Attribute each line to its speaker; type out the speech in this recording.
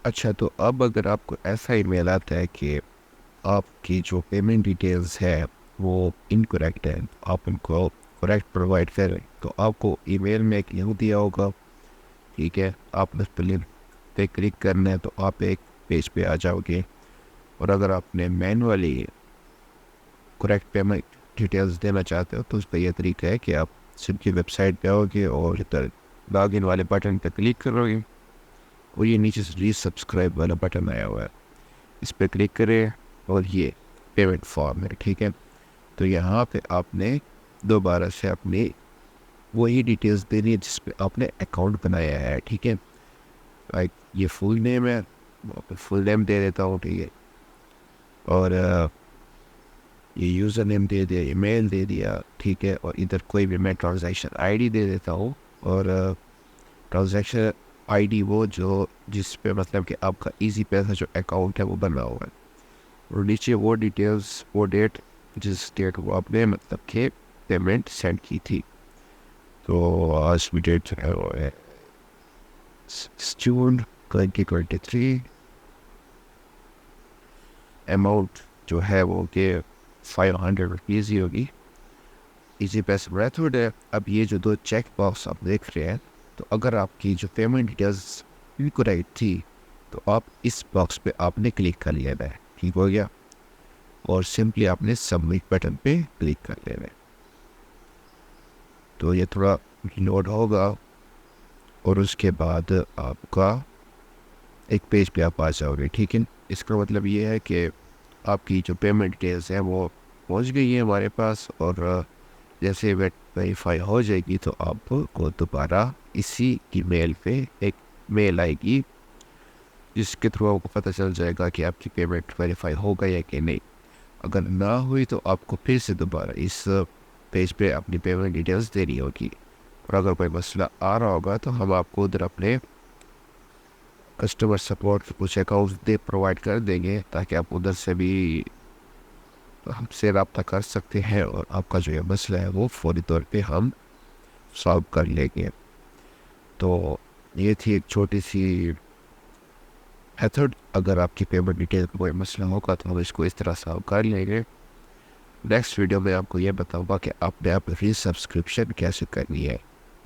Speaker 1: अच्छा, तो अब अगर आपको ऐसा ईमेल आता है कि आपकी जो पेमेंट डिटेल्स है वो इनकरेक्ट है, आप उनको करेक्ट प्रोवाइड करें, तो आपको ईमेल में एक लिंक दिया होगा। ठीक है, आप उस पर लिंक पे क्लिक करना है तो आप एक पेज पे आ जाओगे। और अगर आपने मैनुअली करेक्ट पेमेंट डिटेल्स देना चाहते हो तो उस पर यह तरीका है कि आप सिंपली वेबसाइट पे आओगे और इधर लॉग इन वाले बटन पर क्लिक करोगे और ये नीचे से रीसब्सक्राइब वाला बटन आया हुआ है, इस पर क्लिक करें और ये पेमेंट फॉर्म है। ठीक है, तो यहाँ पे आपने दोबारा से अपनी वही डिटेल्स देनी है जिस पे आपने अकाउंट बनाया है। ठीक है, लाइक ये फुल नेम है, फुल नेम दे देता हूँ। ठीक है, और ये यूज़र नेम दे दिया, ईमेल दे दिया। ठीक है, और इधर कोई भी मैं ट्रांजैक्शन आईडी दे देता हूँ। और ट्रांजैक्शन आईडी वो जो जिस पे मतलब कि आपका इजी पैसा जो अकाउंट है वो बना हुआ है, और नीचे वो डिटेल्स, वो डेट जिस डेट को आपने मतलब कि पेमेंट सेंड की थी। तो आज भी डेट है वो है जून 2023। अमाउंट जो है वो कि 500 रुपीज़ ही होगी। इजी पैसे मेथड है। अब ये जो दो चेक बॉक्स आप देख रहे हैं, तो अगर आपकी जो पेमेंट डिटेल्स इनकरेक्ट थी तो आप इस बॉक्स पे आपने क्लिक कर लिया है। ठीक हो गया, और सिंपली आपने सबमिट बटन पे क्लिक कर लेना है। तो ये थोड़ा लोड होगा और उसके बाद आपका एक पेज पे आप आ जाओगे। ठीक है, इसका मतलब ये है कि आपकी जो पेमेंट डिटेल्स हैं वो पहुंच गई है हमारे पास, और जैसे वेरीफाई हो जाएगी तो आपको दोबारा इसी ईमेल पे एक मेल आएगी जिसके थ्रू आपको पता चल जाएगा कि आपकी पेमेंट वेरीफाई हो गई है कि नहीं। अगर ना हुई तो आपको फिर से दोबारा इस पेज पे अपनी पेमेंट डिटेल्स देनी होगी। और अगर कोई मसला आ रहा होगा तो हम आपको उधर अपने कस्टमर सपोर्ट के कुछ अकाउंट्स दे प्रोवाइड कर देंगे ताकि आप उधर से भी हमसे रब्ता कर सकते हैं और आपका जो ये मसला है वो फौरी तौर पे हम सॉल्व कर लेंगे। तो ये थी एक छोटी सी मेथड। अगर आपकी पेमेंट डिटेल का कोई मसला होगा तो हम इसको इस तरह सॉल्व कर लेंगे। नेक्स्ट वीडियो में आपको ये बताऊंगा कि आपने आप री सब्सक्रिप्शन कैसे करनी है।